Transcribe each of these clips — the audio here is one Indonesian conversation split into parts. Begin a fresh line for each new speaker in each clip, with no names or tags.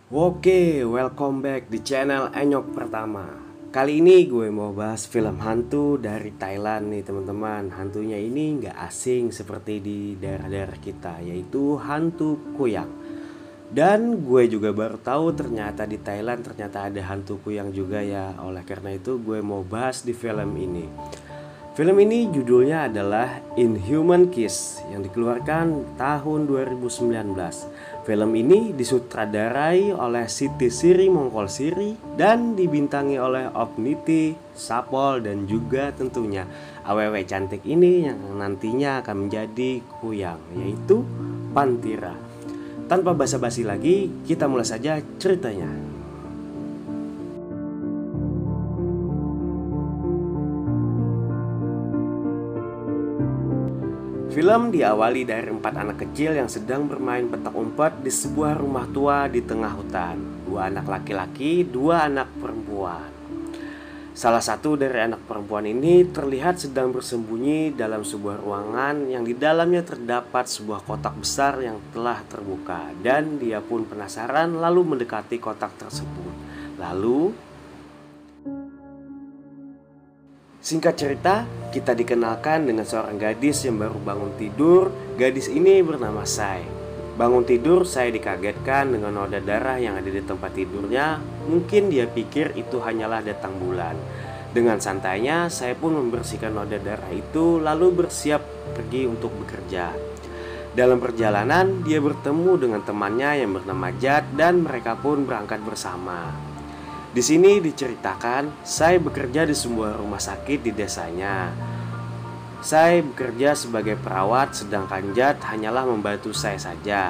Oke, welcome back di channel Enyok Pertama. Kali ini gue mau bahas film hantu dari Thailand nih teman-teman. Hantunya ini nggak asing seperti di daerah-daerah kita, yaitu hantu kuyang. Dan gue juga baru tahu ternyata di Thailand ternyata ada hantu kuyang juga ya. Oleh karena itu gue mau bahas di film ini. Film ini judulnya adalah Inhuman Kiss yang dikeluarkan tahun 2019. Film ini disutradarai oleh Siti Siri Mongkolsiri dan dibintangi oleh Opniti, Sapol, dan juga tentunya awewe cantik ini yang nantinya akan menjadi kuyang, yaitu Pantira. Tanpa basa-basi lagi, kita mulai saja ceritanya. Film diawali dari 4 anak kecil yang sedang bermain petak umpet di sebuah rumah tua di tengah hutan. 2 anak laki-laki, 2 anak perempuan. Salah satu dari anak perempuan ini terlihat sedang bersembunyi dalam sebuah ruangan yang di dalamnya terdapat sebuah kotak besar yang telah terbuka. Dan dia pun penasaran lalu mendekati kotak tersebut. Lalu singkat cerita, kita dikenalkan dengan seorang gadis yang baru bangun tidur. Gadis ini bernama Sai. Bangun tidur, Sai dikagetkan dengan noda darah yang ada di tempat tidurnya. Mungkin dia pikir itu hanyalah datang bulan. Dengan santainya, Sai pun membersihkan noda darah itu lalu bersiap pergi untuk bekerja. Dalam perjalanan, dia bertemu dengan temannya yang bernama Jad dan mereka pun berangkat bersama. Di sini diceritakan, Sai bekerja di sebuah rumah sakit di desanya. Sai bekerja sebagai perawat, sedangkan Jad hanyalah membantu Sai saja.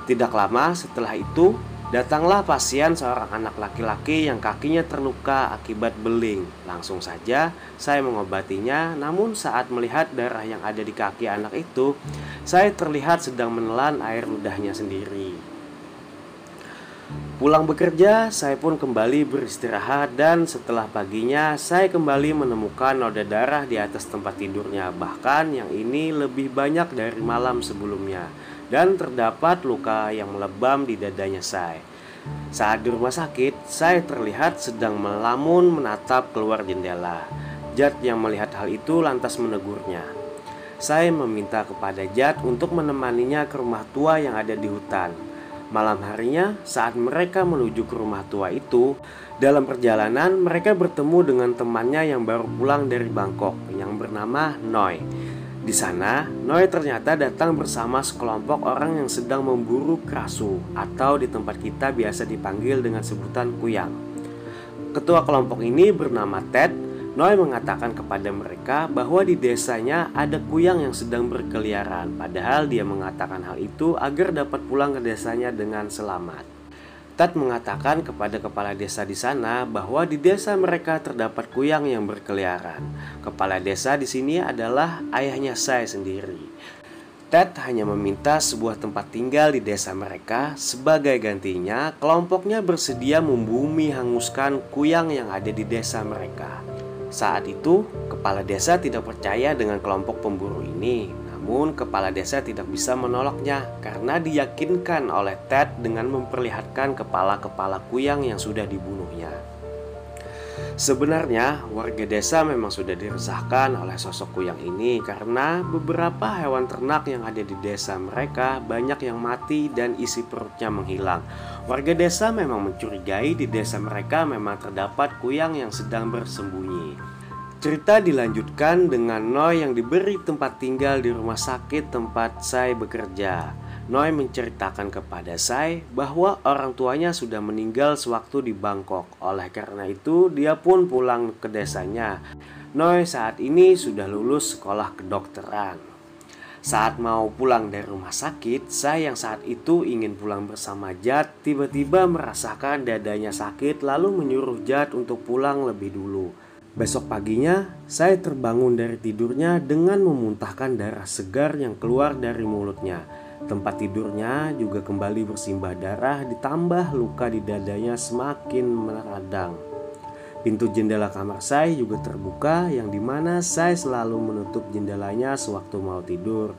Tidak lama setelah itu, datanglah pasien seorang anak laki-laki yang kakinya terluka akibat beling. Langsung saja Sai mengobatinya, namun saat melihat darah yang ada di kaki anak itu, Sai terlihat sedang menelan air ludahnya sendiri. Pulang bekerja, saya pun kembali beristirahat dan setelah paginya saya kembali menemukan noda darah di atas tempat tidurnya. Bahkan yang ini lebih banyak dari malam sebelumnya dan terdapat luka yang melebam di dadanya saya. Saat di rumah sakit, saya terlihat sedang melamun menatap keluar jendela. Jad yang melihat hal itu lantas menegurnya. Saya meminta kepada Jad untuk menemaninya ke rumah tua yang ada di hutan. Malam harinya, saat mereka menuju ke rumah tua itu, dalam perjalanan mereka bertemu dengan temannya yang baru pulang dari Bangkok yang bernama Noi. Di sana, Noi ternyata datang bersama sekelompok orang yang sedang memburu kerasu atau di tempat kita biasa dipanggil dengan sebutan kuyang. Ketua kelompok ini bernama Ted. Noi mengatakan kepada mereka bahwa di desanya ada kuyang yang sedang berkeliaran. Padahal dia mengatakan hal itu agar dapat pulang ke desanya dengan selamat. Ted mengatakan kepada kepala desa di sana bahwa di desa mereka terdapat kuyang yang berkeliaran. Kepala desa di sini adalah ayahnya saya sendiri. Ted hanya meminta sebuah tempat tinggal di desa mereka. Sebagai gantinya, kelompoknya bersedia membumi hanguskan kuyang yang ada di desa mereka. Saat itu, kepala desa tidak percaya dengan kelompok pemburu ini. Namun, kepala desa tidak bisa menolaknya karena diyakinkan oleh Ted dengan memperlihatkan kepala-kepala kuyang yang sudah dibunuhnya. Sebenarnya, warga desa memang sudah diresahkan oleh sosok kuyang ini karena beberapa hewan ternak yang ada di desa mereka banyak yang mati dan isi perutnya menghilang. Warga desa memang mencurigai di desa mereka memang terdapat kuyang yang sedang bersembunyi. Cerita dilanjutkan dengan Noi yang diberi tempat tinggal di rumah sakit tempat saya bekerja. Noi menceritakan kepada saya bahwa orang tuanya sudah meninggal sewaktu di Bangkok. Oleh karena itu, dia pun pulang ke desanya. Noi saat ini sudah lulus sekolah kedokteran. Saat mau pulang dari rumah sakit, saya yang saat itu ingin pulang bersama Jad tiba-tiba merasakan dadanya sakit lalu menyuruh Jad untuk pulang lebih dulu. Besok paginya, saya terbangun dari tidurnya dengan memuntahkan darah segar yang keluar dari mulutnya. Tempat tidurnya juga kembali bersimbah darah ditambah luka di dadanya semakin meradang. Pintu jendela kamar saya juga terbuka yang dimana saya selalu menutup jendelanya sewaktu mau tidur.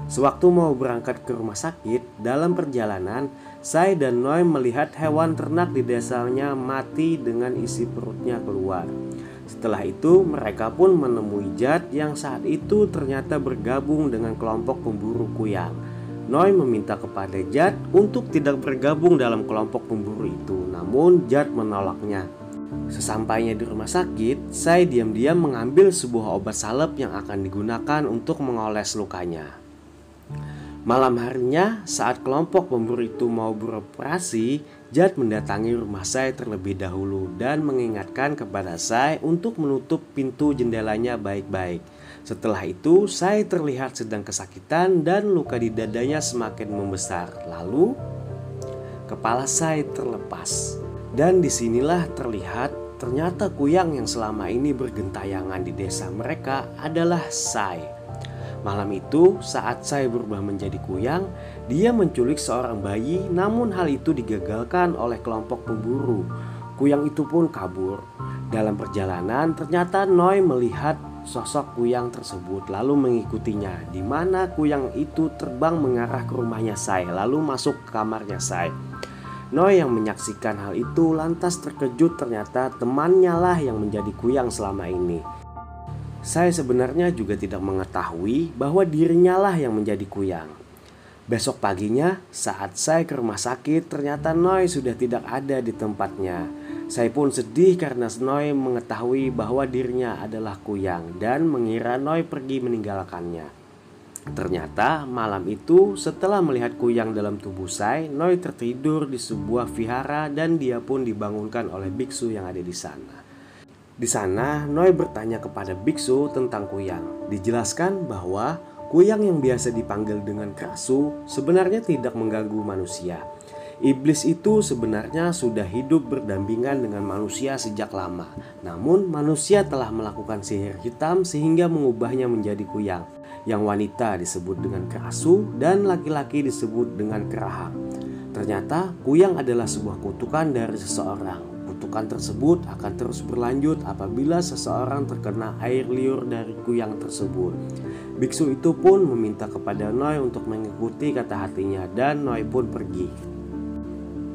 Sewaktu mau berangkat ke rumah sakit, dalam perjalanan saya dan Noi melihat hewan ternak di desanya mati dengan isi perutnya keluar. Setelah itu mereka pun menemui Jad yang saat itu ternyata bergabung dengan kelompok pemburu kuyang. Noi meminta kepada Jad untuk tidak bergabung dalam kelompok pemburu itu, namun Jad menolaknya. Sesampainya di rumah sakit, saya diam-diam mengambil sebuah obat salep yang akan digunakan untuk mengoles lukanya. Malam harinya, saat kelompok pemburu itu mau beroperasi, Jad mendatangi rumah saya terlebih dahulu dan mengingatkan kepada saya untuk menutup pintu jendelanya baik-baik. Setelah itu, saya terlihat sedang kesakitan dan luka di dadanya semakin membesar. Lalu, kepala saya terlepas. Dan disinilah terlihat ternyata kuyang yang selama ini bergentayangan di desa mereka adalah saya. Malam itu saat saya berubah menjadi kuyang, dia menculik seorang bayi, namun hal itu digagalkan oleh kelompok pemburu. Kuyang itu pun kabur. Dalam perjalanan ternyata Noi melihat sosok kuyang tersebut lalu mengikutinya, di mana kuyang itu terbang mengarah ke rumahnya saya lalu masuk ke kamarnya saya. Noi yang menyaksikan hal itu lantas terkejut, ternyata temannya lah yang menjadi kuyang selama ini. Saya sebenarnya juga tidak mengetahui bahwa dirinya lah yang menjadi kuyang. Besok paginya saat saya ke rumah sakit ternyata Noi sudah tidak ada di tempatnya. Saya pun sedih karena Noi mengetahui bahwa dirinya adalah kuyang dan mengira Noi pergi meninggalkannya. Ternyata malam itu setelah melihat kuyang dalam tubuh saya, Noi tertidur di sebuah vihara dan dia pun dibangunkan oleh biksu yang ada di sana. Di sana Noi bertanya kepada biksu tentang kuyang. Dijelaskan bahwa kuyang yang biasa dipanggil dengan Krasu sebenarnya tidak mengganggu manusia. Iblis itu sebenarnya sudah hidup berdampingan dengan manusia sejak lama. Namun manusia telah melakukan sihir hitam sehingga mengubahnya menjadi kuyang. Yang wanita disebut dengan Krasu dan laki-laki disebut dengan Kerahang. Ternyata kuyang adalah sebuah kutukan dari seseorang. Kutukan tersebut akan terus berlanjut apabila seseorang terkena air liur dari kuyang tersebut. Biksu itu pun meminta kepada Noi untuk mengikuti kata hatinya dan Noi pun pergi.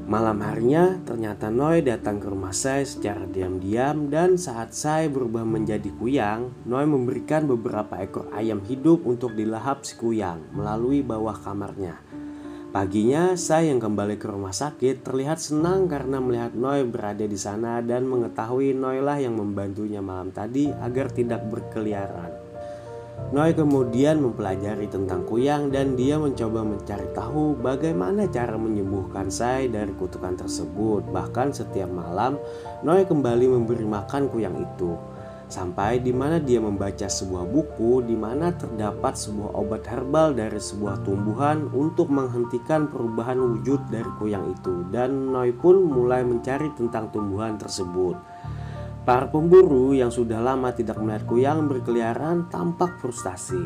Malam harinya ternyata Noi datang ke rumah saya secara diam-diam dan saat saya berubah menjadi kuyang, Noi memberikan beberapa ekor ayam hidup untuk dilahap si kuyang melalui bawah kamarnya. Paginya saya yang kembali ke rumah sakit terlihat senang karena melihat Noi berada di sana dan mengetahui Noi lah yang membantunya malam tadi agar tidak berkeliaran. Noi kemudian mempelajari tentang kuyang dan dia mencoba mencari tahu bagaimana cara menyembuhkan saya dari kutukan tersebut. Bahkan setiap malam Noi kembali memberi makan kuyang itu. Sampai di mana dia membaca sebuah buku di mana terdapat sebuah obat herbal dari sebuah tumbuhan untuk menghentikan perubahan wujud dari kuyang itu. Dan Noi pun mulai mencari tentang tumbuhan tersebut. Para pemburu yang sudah lama tidak melihat kuyang berkeliaran tampak frustasi.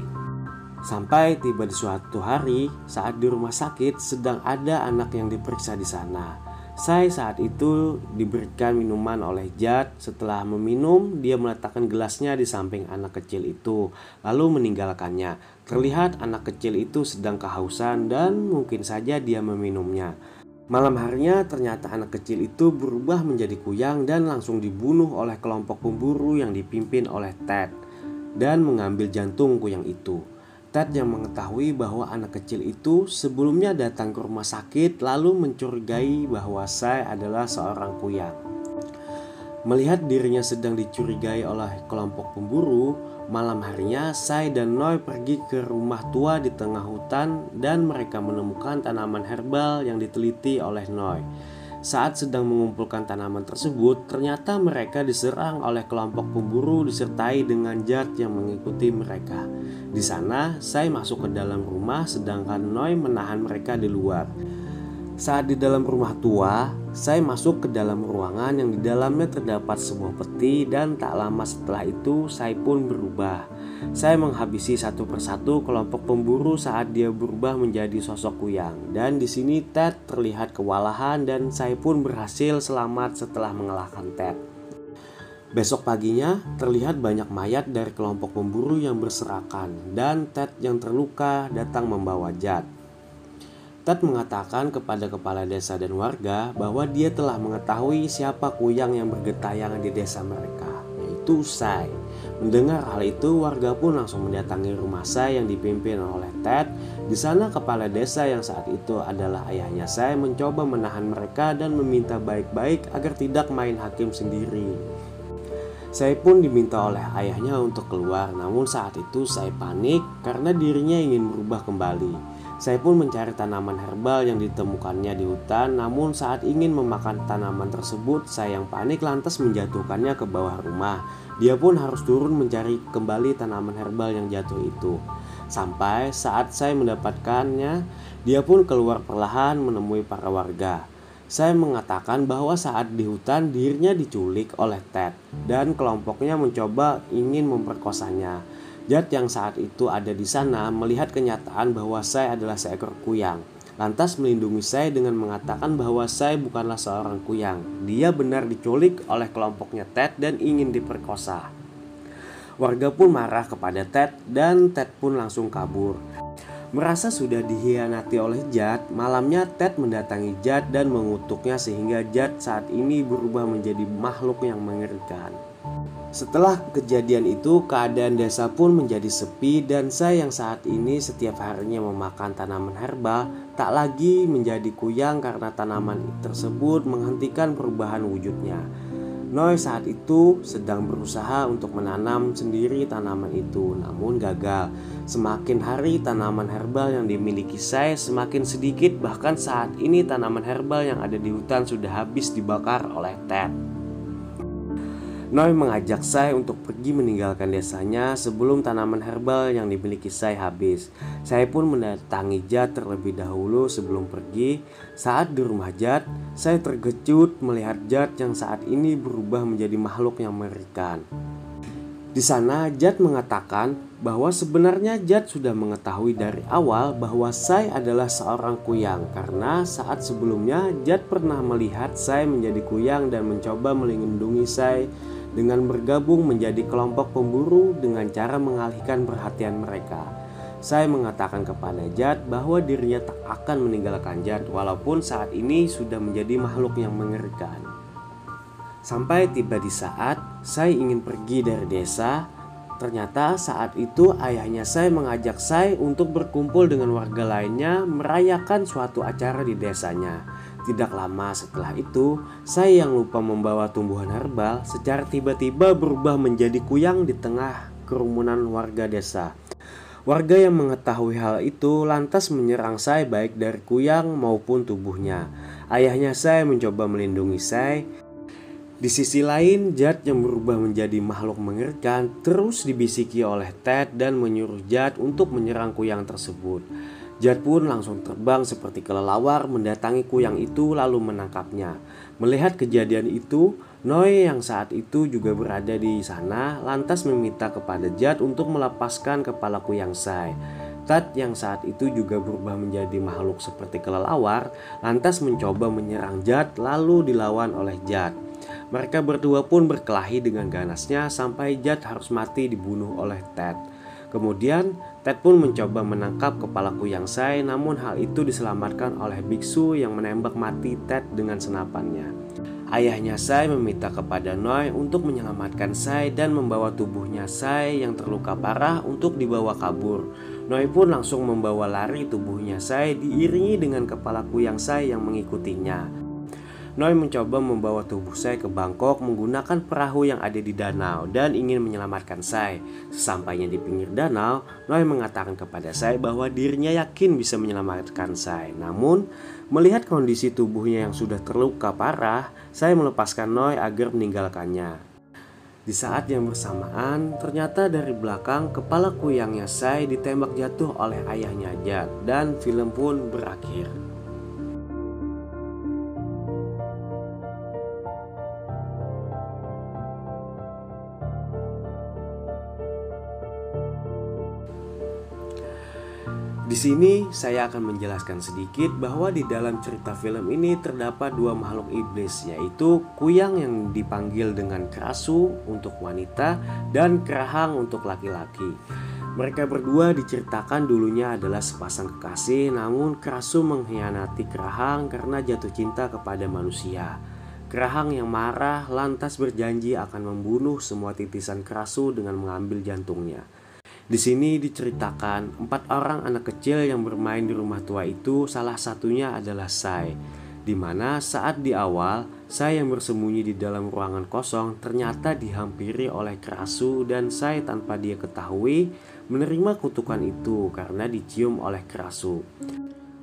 Sampai tiba di suatu hari saat di rumah sakit sedang ada anak yang diperiksa di sana. Saya saat itu diberikan minuman oleh Jad. Setelah meminum, dia meletakkan gelasnya di samping anak kecil itu lalu meninggalkannya. Terlihat anak kecil itu sedang kehausan dan mungkin saja dia meminumnya. Malam harinya ternyata anak kecil itu berubah menjadi kuyang dan langsung dibunuh oleh kelompok pemburu yang dipimpin oleh Ted dan mengambil jantung kuyang itu. Ted yang mengetahui bahwa anak kecil itu sebelumnya datang ke rumah sakit lalu mencurigai bahwa saya adalah seorang kuyang. Melihat dirinya sedang dicurigai oleh kelompok pemburu, malam harinya Sai dan Noi pergi ke rumah tua di tengah hutan dan mereka menemukan tanaman herbal yang diteliti oleh Noi. Saat sedang mengumpulkan tanaman tersebut, ternyata mereka diserang oleh kelompok pemburu disertai dengan Jad yang mengikuti mereka. Di sana, Sai masuk ke dalam rumah sedangkan Noi menahan mereka di luar. Saat di dalam rumah tua, Sai masuk ke dalam ruangan yang di dalamnya terdapat sebuah peti dan tak lama setelah itu Sai pun berubah. Sai menghabisi satu persatu kelompok pemburu saat dia berubah menjadi sosok kuyang. Dan di sini Ted terlihat kewalahan dan Sai pun berhasil selamat setelah mengalahkan Ted. Besok paginya terlihat banyak mayat dari kelompok pemburu yang berserakan dan Ted yang terluka datang membawa Jad. Ted mengatakan kepada kepala desa dan warga bahwa dia telah mengetahui siapa kuyang yang bergentayangan di desa mereka, yaitu Sai. Mendengar hal itu, warga pun langsung mendatangi rumah Sai yang dipimpin oleh Ted. Di sana kepala desa yang saat itu adalah ayahnya Sai mencoba menahan mereka dan meminta baik-baik agar tidak main hakim sendiri. Sai pun diminta oleh ayahnya untuk keluar, namun saat itu Sai panik karena dirinya ingin berubah kembali. Sai pun mencari tanaman herbal yang ditemukannya di hutan, namun saat ingin memakan tanaman tersebut, Sai yang panik lantas menjatuhkannya ke bawah rumah. Dia pun harus turun mencari kembali tanaman herbal yang jatuh itu. Sampai saat Sai mendapatkannya, dia pun keluar perlahan menemui para warga. Sai mengatakan bahwa saat di hutan dirinya diculik oleh Ted dan kelompoknya mencoba ingin memperkosanya. Jad yang saat itu ada di sana melihat kenyataan bahwa Sai adalah seekor kuyang. Lantas melindungi Sai dengan mengatakan bahwa Sai bukanlah seorang kuyang. Dia benar diculik oleh kelompoknya Ted dan ingin diperkosa. Warga pun marah kepada Ted dan Ted pun langsung kabur. Merasa sudah dihianati oleh Jad, malamnya Ted mendatangi Jad dan mengutuknya sehingga Jad saat ini berubah menjadi makhluk yang mengerikan. Setelah kejadian itu, keadaan desa pun menjadi sepi dan Sai yang saat ini setiap harinya memakan tanaman herbal tak lagi menjadi kuyang karena tanaman tersebut menghentikan perubahan wujudnya. Noi saat itu sedang berusaha untuk menanam sendiri tanaman itu, namun gagal. Semakin hari tanaman herbal yang dimiliki Sai semakin sedikit, bahkan saat ini tanaman herbal yang ada di hutan sudah habis dibakar oleh Ted. Noi mengajak Sai untuk pergi meninggalkan desanya sebelum tanaman herbal yang dimiliki Sai habis. Sai pun mendatangi Jad terlebih dahulu sebelum pergi. Saat di rumah Jad, Sai terkejut melihat Jad yang saat ini berubah menjadi makhluk yang mengerikan. Di sana Jad mengatakan bahwa sebenarnya Jad sudah mengetahui dari awal bahwa Sai adalah seorang kuyang karena saat sebelumnya Jad pernah melihat Sai menjadi kuyang dan mencoba melindungi Sai dengan bergabung menjadi kelompok pemburu dengan cara mengalihkan perhatian mereka. Sai mengatakan kepada Jad bahwa dirinya tak akan meninggalkan Jad walaupun saat ini sudah menjadi makhluk yang mengerikan. Sampai tiba di saat Sai ingin pergi dari desa. Ternyata saat itu ayahnya Sai mengajak Sai untuk berkumpul dengan warga lainnya merayakan suatu acara di desanya. Tidak lama setelah itu, Sai yang lupa membawa tumbuhan herbal secara tiba-tiba berubah menjadi kuyang di tengah kerumunan warga desa. Warga yang mengetahui hal itu lantas menyerang Sai baik dari kuyang maupun tubuhnya. Ayahnya Sai mencoba melindungi Sai. Di sisi lain, Jad yang berubah menjadi makhluk mengerikan terus dibisiki oleh Ted dan menyuruh Jad untuk menyerang kuyang tersebut. Jad pun langsung terbang seperti kelelawar mendatangi kuyang itu lalu menangkapnya. Melihat kejadian itu, Noi yang saat itu juga berada di sana lantas meminta kepada Jad untuk melepaskan kepala kuyang Sai. Ted yang saat itu juga berubah menjadi makhluk seperti kelelawar lantas mencoba menyerang Jad lalu dilawan oleh Jad. Mereka berdua pun berkelahi dengan ganasnya sampai Jad harus mati dibunuh oleh Ted. Kemudian Ted pun mencoba menangkap kepala kuyang Sai, namun hal itu diselamatkan oleh biksu yang menembak mati Ted dengan senapannya. Ayahnya Sai meminta kepada Noi untuk menyelamatkan Sai dan membawa tubuhnya Sai yang terluka parah untuk dibawa kabur. Noi pun langsung membawa lari tubuhnya Sai diiringi dengan kepala kuyang Sai yang mengikutinya. Noi mencoba membawa tubuh Sai ke Bangkok menggunakan perahu yang ada di danau dan ingin menyelamatkan Sai. Sesampainya di pinggir danau, Noi mengatakan kepada Sai bahwa dirinya yakin bisa menyelamatkan Sai. Namun, melihat kondisi tubuhnya yang sudah terluka parah, Sai melepaskan Noi agar meninggalkannya. Di saat yang bersamaan, ternyata dari belakang kepala kuyangnya Sai ditembak jatuh oleh ayahnya Jad dan film pun berakhir. Di sini saya akan menjelaskan sedikit bahwa di dalam cerita film ini terdapat dua makhluk iblis, yaitu kuyang yang dipanggil dengan Krasu untuk wanita dan Krahang untuk laki-laki. Mereka berdua diceritakan dulunya adalah sepasang kekasih, namun Krasu mengkhianati Krahang karena jatuh cinta kepada manusia. Krahang yang marah lantas berjanji akan membunuh semua titisan Krasu dengan mengambil jantungnya. Di sini diceritakan 4 orang anak kecil yang bermain di rumah tua itu, salah satunya adalah Sai. Di mana saat di awal, Sai yang bersembunyi di dalam ruangan kosong ternyata dihampiri oleh Krasu dan Sai tanpa dia ketahui menerima kutukan itu karena dicium oleh Krasu.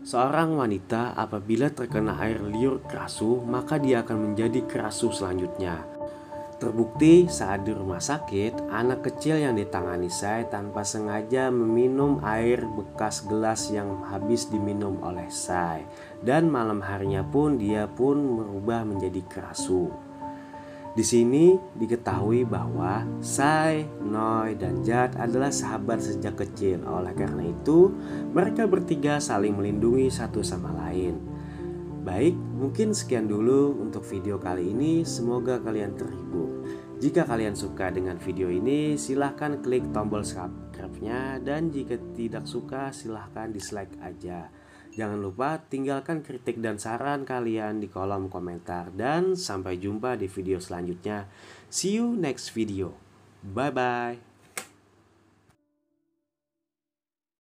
Seorang wanita apabila terkena air liur Krasu, maka dia akan menjadi Krasu selanjutnya. Terbukti saat di rumah sakit, anak kecil yang ditangani Sai tanpa sengaja meminum air bekas gelas yang habis diminum oleh Sai. Dan malam harinya pun dia pun berubah menjadi Krasu. Di sini diketahui bahwa Sai, Noi, dan Jad adalah sahabat sejak kecil. Oleh karena itu, mereka bertiga saling melindungi satu sama lain. Baik, mungkin sekian dulu untuk video kali ini. Semoga kalian terhibur. Jika kalian suka dengan video ini, silahkan klik tombol subscribe-nya. Dan jika tidak suka, silahkan dislike aja. Jangan lupa tinggalkan kritik dan saran kalian di kolom komentar. Dan sampai jumpa di video selanjutnya. See you next video. Bye-bye.